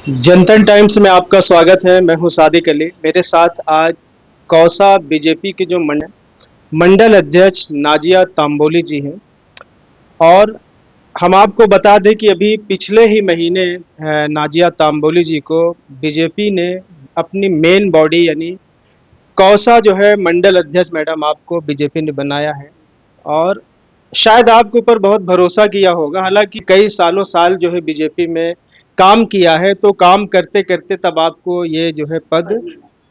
जनतन times में आपका स्वागत है। मैं हूं सादिक अली। मेरे साथ आज कौसा बीजेपी के जो मंडल अध्यक्ष नाजिया तांबोली जी हैं। और हम आपको बता दें कि अभी पिछले ही महीने नाजिया तांबोली जी को बीजेपी ने अपनी मेन बॉडी यानी कौसा जो है मंडल अध्यक्ष मैडम आपको बीजेपी ने बनाया है। और शायद आपके ऊपर बहुत भरोसा किया होगा। हालांकि कई सालों साल जो है बीजेपी में काम किया है, तो काम करते करते तब आपको ये जो है पद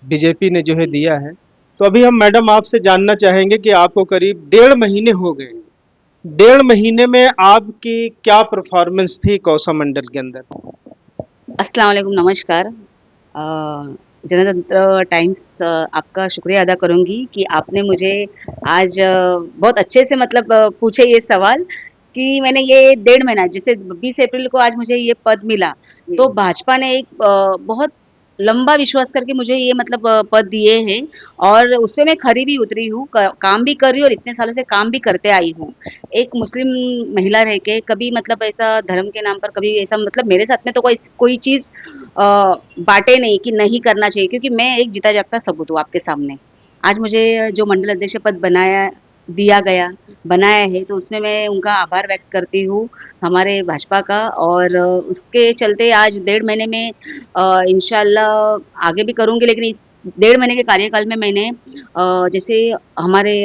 बीजेपी ने जो है दिया है। तो अभी हम मैडम आपसे जानना चाहेंगे कि आपको करीब 1.5 महीने हो गए। 1.5 महीने में आपकी क्या परफॉर्मेंस थी कौसा मंडल के अंदर? अस्सलाम वालेकुम, नमस्कार। जनतंत्र टाइम्स आपका शुक्रिया अदा करूँगी कि आपने मुझे आज बहुत अच्छे से मतलब पूछे ये सवाल कि मैंने ये 1.5 महीना जैसे 20 अप्रैल को आज मुझे ये पद मिला, तो भाजपा ने एक बहुत लंबा विश्वास करके मुझे ये मतलब पद दिए हैं और उसपे मैं खरी भी उतरी हूँ, काम भी कर रही हूँ और इतने सालों से काम भी करते आई हूँ। एक मुस्लिम महिला रह के कभी मतलब ऐसा धर्म के नाम पर कभी ऐसा मतलब मेरे साथ में तो कोई चीज़ बाँटे नहीं कि नहीं करना चाहिए, क्योंकि मैं एक जीता जागता सबूत हूँ आपके सामने। आज मुझे जो मंडल अध्यक्ष पद दिया गया, बनाया है, तो उसमें मैं उनका आभार व्यक्त करती हूँ, हमारे भाजपा का। और उसके चलते आज 1.5 महीने में इंशाअल्लाह आगे भी करूँगी, लेकिन इस 1.5 महीने के कार्यकाल में मैंने जैसे हमारे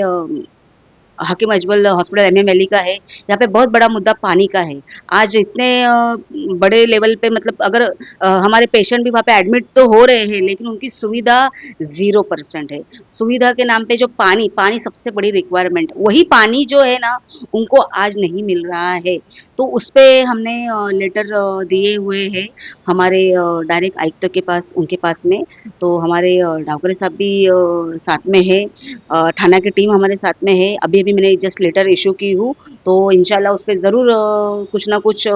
Hakim Ajmal hospital MM valley का है, यहाँ पे बहुत बड़ा मुद्दा पानी का है। आज इतने बड़े लेवल पे मतलब अगर हमारे पेशेंट भी वहाँ पे एडमिट तो हो रहे हैं, लेकिन उनकी सुविधा 0% है। सुविधा के नाम पे जो पानी सबसे बड़ी रिक्वायरमेंट, वही पानी जो है ना, उनको आज नहीं मिल रहा है। तो उस पे हमने लेटर दिए हुए हैं हमारे डायरेक्ट आयुक्त के पास, उनके पास में। तो हमारे डावकरे साहब भी साथ में है, थाना की टीम हमारे साथ में है। अभी-अभी मैंने जस्ट लेटर इश्यू की हूँ, तो इंशाल्लाह उस पे ज़रूर कुछ ना कुछ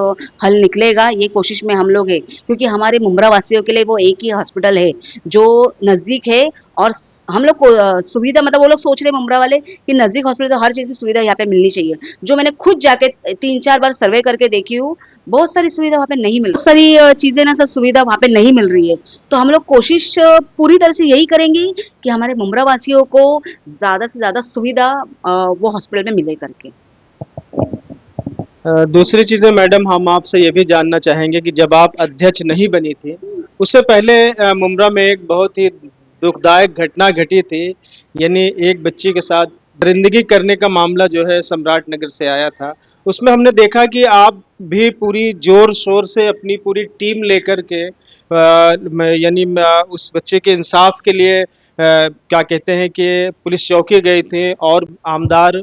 हल निकलेगा, ये कोशिश में हम लोग हैं। क्योंकि हमारे मुंब्रा वासियों के लिए वो एक ही हॉस्पिटल है, जो नज़दीक है। और हम लोग को सुविधा मतलब वो लोग सोच रहे हैं मुंब्रा वाले कि नज़दीक हॉस्पिटल तो हर चीज़ की सुविधा यहाँ पे मिलनी चाहिए। जो मैंने खुद जाके 3-4 बार सर्वे करके देखी हूँ, बहुत सारी सुविधा वहाँ पे नहीं मिल, बहुत सारी चीज़ें ना सब सुविधा वहाँ पे नहीं मिल रही है। तो हम लोग कोशिश पूरी तरह से यही करेंगे कि हमारे मुंब्रा वासियों को ज़्यादा से ज़्यादा सुविधा वो हॉस्पिटल में मिले करके। दूसरी चीज़ें मैडम हम आपसे ये भी जानना चाहेंगे कि जब आप अध्यक्ष नहीं बनी थी, उससे पहले मुमरा में एक बहुत ही दुखदायक घटना घटी थी। यानी एक बच्ची के साथ दरिंदगी करने का मामला जो है सम्राट नगर से आया था। उसमें हमने देखा कि आप भी पूरी जोर शोर से अपनी पूरी टीम लेकर के उस बच्चे के इंसाफ के लिए क्या कहते हैं कि पुलिस चौकी गए थे और आमदार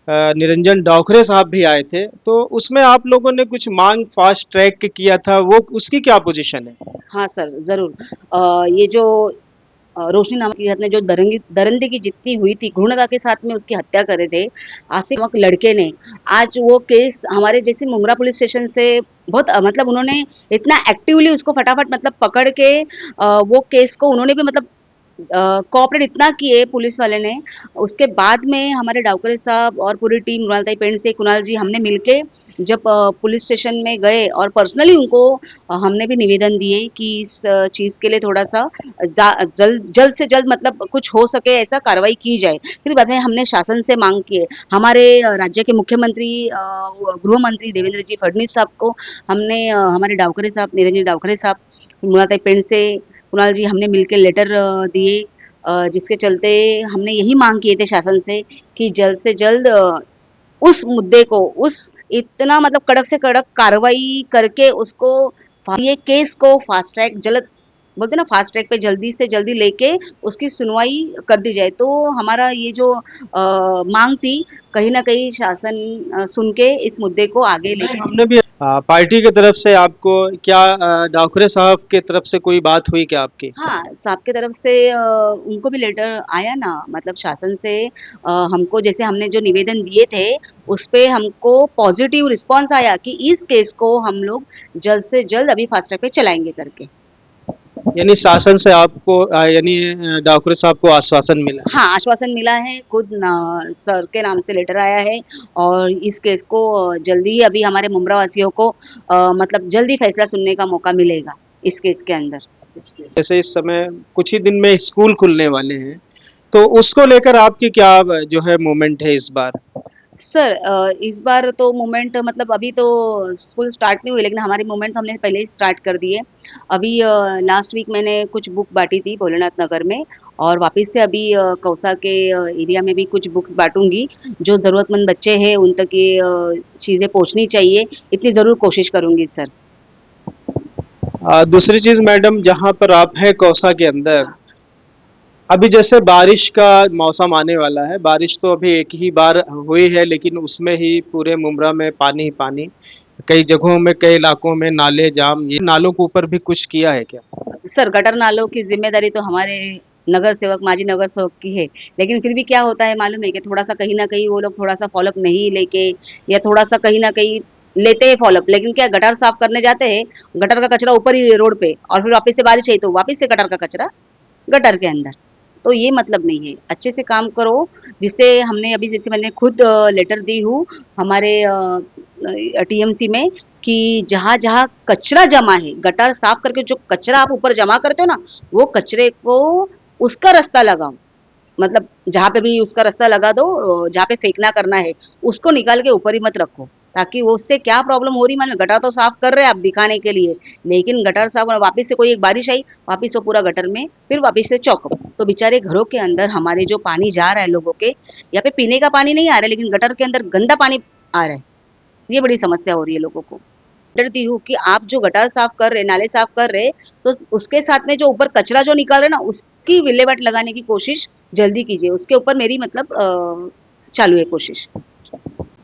निरंजन डावखरे साहब भी आए थे। तो उसमें आप लोगों ने कुछ मांग फास्ट ट्रैक के किया था, वो उसकी क्या पोजीशन है? हाँ सर, ज़रूर। ये जो रोशनी नामक की ने जो दरिंदगी जितनी हुई थी, घृणता के साथ में उसकी हत्या करे थे, आसिफ नामक लड़के ने, आज वो केस हमारे जैसे मुंब्रा पुलिस स्टेशन से बहुत मतलब उन्होंने इतना एक्टिवली उसको फटाफट मतलब पकड़ के वो केस को उन्होंने भी मतलब कोऑपरेट इतना किए पुलिस वाले ने। उसके बाद में हमारे डावकरे साहब और पूरी टीम रुणालताई पेंड से कुणाल जी हमने मिलके जब पुलिस स्टेशन में गए और पर्सनली उनको हमने भी निवेदन दिए कि इस चीज़ के लिए थोड़ा-सा जल्द से जल्द मतलब कुछ हो सके ऐसा कार्रवाई की जाए। फिर बाद में हमने शासन से माँग की है। हमारे राज्य के मुख्यमंत्री गृह मंत्री देवेंद्र जी फडणवीस साहब को हमने हमारे डावकरे साहब, निरंजन डावकरे साहब, मुनाताई पेंड से कुणाल जी हमने मिलके लेटर दिए, जिसके चलते हमने यही माँग किए थे शासन से कि जल्द से जल्द उस मुद्दे को उस इतना मतलब कड़क से कड़क कार्रवाई करके उसको ये केस को फास्ट ट्रैक जल्द बोलते हैं ना फास्ट ट्रैक पे जल्दी से जल्दी लेके उसकी सुनवाई कर दी जाए। तो हमारा ये जो माँग थी कहीं न कहीं शासन सुन के इस मुद्दे को आगे नहीं, लेके हमने भी पार्टी की तरफ से आपको क्या डावखरे साहब की तरफ से कोई बात हुई क्या आपकी? हाँ, साहब की तरफ से उनको भी लेटर आया ना मतलब शासन से हमको जैसे हमने जो निवेदन दिए थे, उसपे हमको पॉज़िटिव रिस्पॉन्स आया कि इस केस को हम लोग जल्द से जल्द अभी फास्ट ट्रैक पे चलाएँगे करके। यानी शासन से आपको डावखरे साहब को आश्वासन मिला है। हाँ, आश्वासन मिला है, खुद न सर के नाम से लेटर आया है और इस केस को जल्दी ही अभी हमारे मुंब्रा वासियों को मतलब जल्दी फैसला सुनने का मौका मिलेगा। इस केस के अंदर। जैसे इस समय कुछ ही दिन में स्कूल खुलने वाले हैं, तो उसको लेकर आपकी क्या जो है मूवमेंट है इस बार? सर इस बार तो मूवमेंट मतलब अभी तो स्कूल स्टार्ट नहीं हुई, लेकिन हमारी मूवमेंट तो हमने पहले ही स्टार्ट कर दी है। अभी लास्ट वीक मैंने कुछ बुक बाँटी थी भोलेनाथ नगर में, और वापस से अभी कौसा के एरिया में भी कुछ बुक्स बाँटूँगी। जो ज़रूरतमंद बच्चे हैं उन तक ये चीज़ें पहुँचनी चाहिए, इतनी ज़रूर कोशिश करूँगी सर। दूसरी चीज़ मैडम, जहाँ पर आप हैं कौसा के अंदर, अभी जैसे बारिश का मौसम आने वाला है, बारिश तो अभी एक ही बार हुई है, लेकिन उसमें ही पूरे मुमरा में पानी ही पानी, कई जगहों में, कई इलाकों में नाले जाम, ये नालों के ऊपर भी कुछ किया है क्या? सर गटर नालों की ज़िम्मेदारी तो हमारे नगर सेवक, माजी नगर सेवक की है। लेकिन फिर भी क्या होता है मालूम है कि थोड़ा-सा कहीं न कहीं वो लोग थोड़ा-सा फ़ॉलो अप नहीं लेके, या थोड़ा-सा कहीं न कहीं लेते हैं फ़ॉलो अप, लेकिन क्या गटर साफ़ करने जाते हैं, गटर का कचरा ऊपर ही रोड पे, और फिर वापस से बारिश आई तो वापस से गटर का कचरा गटर के अंदर। तो ये मतलब नहीं है। अच्छे से काम करो, जिससे हमने अभी, जैसे मैंने खुद लेटर दी हूँ हमारे टीएमसी में, कि जहाँ-जहाँ कचरा जमा है, गटर साफ करके जो कचरा आप ऊपर जमा करते हो ना, वो कचरे को उसका रास्ता लगाओ। मतलब जहाँ पे भी उसका रास्ता लगा दो, जहाँ पे फेंकना करना है, उसको निकाल के ऊपर ही मत रखो। ताकि वो उससे क्या प्रॉब्लम हो रही मालूम है? गटर तो साफ कर रहे हैं आप दिखाने के लिए, लेकिन गटर साफ वापस से कोई एक बारिश आई, वापस वो पूरा गटर में फिर वापस से चौकअप। तो बेचारे घरों के अंदर हमारे जो पानी जा रहा है लोगों के, यहाँ पे पीने का पानी नहीं आ रहा है, लेकिन गटर के अंदर गंदा पानी आ रहा है। ये बड़ी समस्या हो रही है लोगों को। डरती हूँ कि आप जो गटर साफ कर रहे, नाले साफ कर रहे, तो उसके साथ में जो ऊपर कचरा जो निकाल रहे हैं ना, उसकी विल्हेवाट लगाने की कोशिश जल्दी कीजिए। उसके ऊपर मेरी मतलब चालू है कोशिश।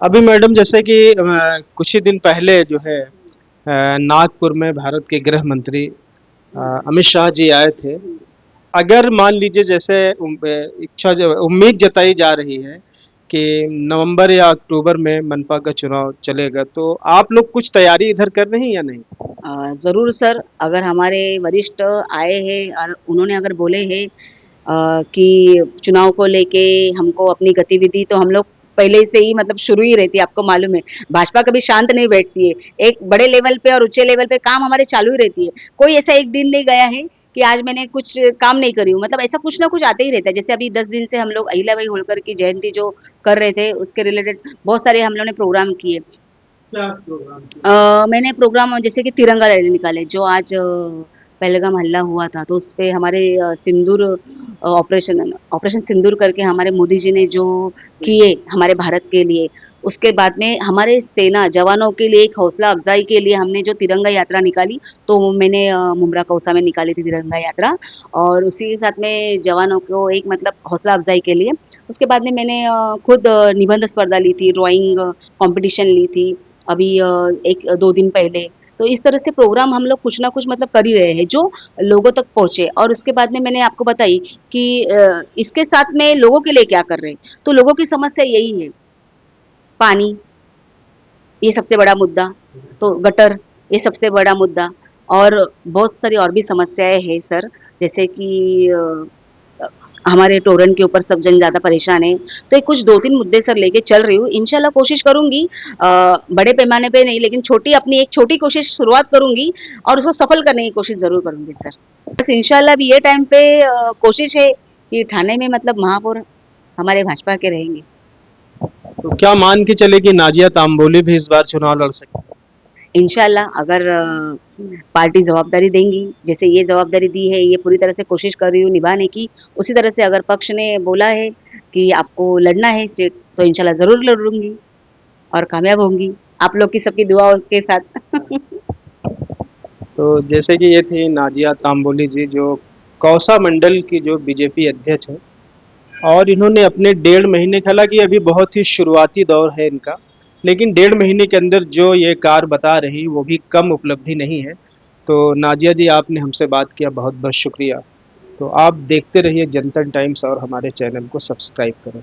अभी मैडम जैसे कि कुछ ही दिन पहले जो है नागपुर में भारत के गृह मंत्री अमित शाह जी आए थे। अगर मान लीजिए जैसे इच्छा जो उम्मीद जताई जा रही है कि नवंबर या अक्टूबर में मनपा का चुनाव चलेगा, तो आप लोग कुछ तैयारी इधर कर रहे हैं या नहीं? ज़रूर सर, अगर हमारे वरिष्ठ आए हैं और उन्होंने अगर बोले हैं कि चुनाव को लेके हमको अपनी गतिविधि, तो हम लोग पहले से ही मतलब शुरू ही रहती है, आपको मालूम है। भाजपा कभी शांत नहीं बैठती है। एक बड़े लेवल पे और ऊँचे लेवल पे काम हमारे चालू ही रहती है। कोई ऐसा एक दिन नहीं गया है कि आज मैंने कुछ काम नहीं करी हूँ। मतलब ऐसा कुछ ना कुछ आते ही रहता है। जैसे अभी 10 दिन से हम लोग अहिल्याबाई होळकर की जयंती जो कर रहे थे, उसके रिलेटेड बहुत सारे हम लोगों ने प्रोग्राम किए। क्या प्रोग्राम किया? मैंने प्रोग्राम जैसे कि तिरंगा रैली निकाले, जो आज पहलगाम हमला हुआ था, तो उसपे हमारे सिंदूर ऑपरेशन ऑपरेशन सिंदूर करके हमारे मोदी जी ने जो किए हमारे भारत के लिए, उसके बाद में हमारे सेना जवानों के लिए एक हौसला अफ़ज़ाई के लिए हमने जो तिरंगा यात्रा निकाली, तो मैंने मुमरा कौसा में निकाली थी तिरंगा यात्रा, और उसी के साथ में जवानों को एक मतलब हौसला अफ़ज़ाई के लिए। उसके बाद में मैंने खुद निबंध स्पर्धा ली थी, ड्राइंग कॉम्पिटिशन ली थी, अभी 1-2 दिन पहले। तो इस तरह से प्रोग्राम हम लोग कुछ ना कुछ मतलब कर ही रहे हैं, जो लोगों तक पहुँचे। और उसके बाद में मैंने आपको बताई कि इसके साथ में लोगों के लिए क्या कर रहे हैं। तो लोगों की समस्या यही है, पानी, ये सबसे बड़ा मुद्दा, तो गटर, ये सबसे बड़ा मुद्दा, और बहुत सारी और भी समस्याएँ हैं सर, जैसे कि हमारे टोरन के ऊपर सब जन ज़्यादा परेशान हैं। तो ये कुछ 2-3 मुद्दे सर लेके चल रही हूँ। इंशाल्लाह कोशिश करूँगी, बड़े पैमाने पे नहीं, लेकिन छोटी अपनी एक छोटी कोशिश शुरुआत करूँगी, और उसको सफल करने की कोशिश ज़रूर करूँगी सर। बस इंशाल्लाह अभी ये टाइम पे कोशिश है कि ठाणे में मतलब महापौर हमारे भाजपा के रहेंगे। तो क्या मान के चले कि नाजिया तांबोली भी इस बार चुनाव लड़ सकती है? इंशाल्लाह अगर पार्टी जवाबदारी देंगी, जैसे ये जवाबदारी दी है, ये पूरी तरह से कोशिश कर रही हूँ निभाने की। उसी तरह से अगर पक्ष ने बोला है कि आपको लड़ना है सीट, तो इंशाल्लाह ज़रूर लड़ूँगी और कामयाब होंगी, आप लोग की सबकी दुआओं के साथ। तो जैसे कि ये थी नाजिया तांबोली जी, जो कौसा मंडल की जो बीजेपी अध्यक्ष है, और इन्होंने अपने 1.5 महीने, हालांकि अभी बहुत ही शुरुआती दौर है इनका, लेकिन 1.5 महीने के अंदर जो ये कार्य बता रही वो भी कम उपलब्धि नहीं है। तो नाजिया जी, आपने हमसे बात किया, बहुत बहुत शुक्रिया। तो आप देखते रहिए जनतन टाइम्स और हमारे चैनल को सब्सक्राइब करें।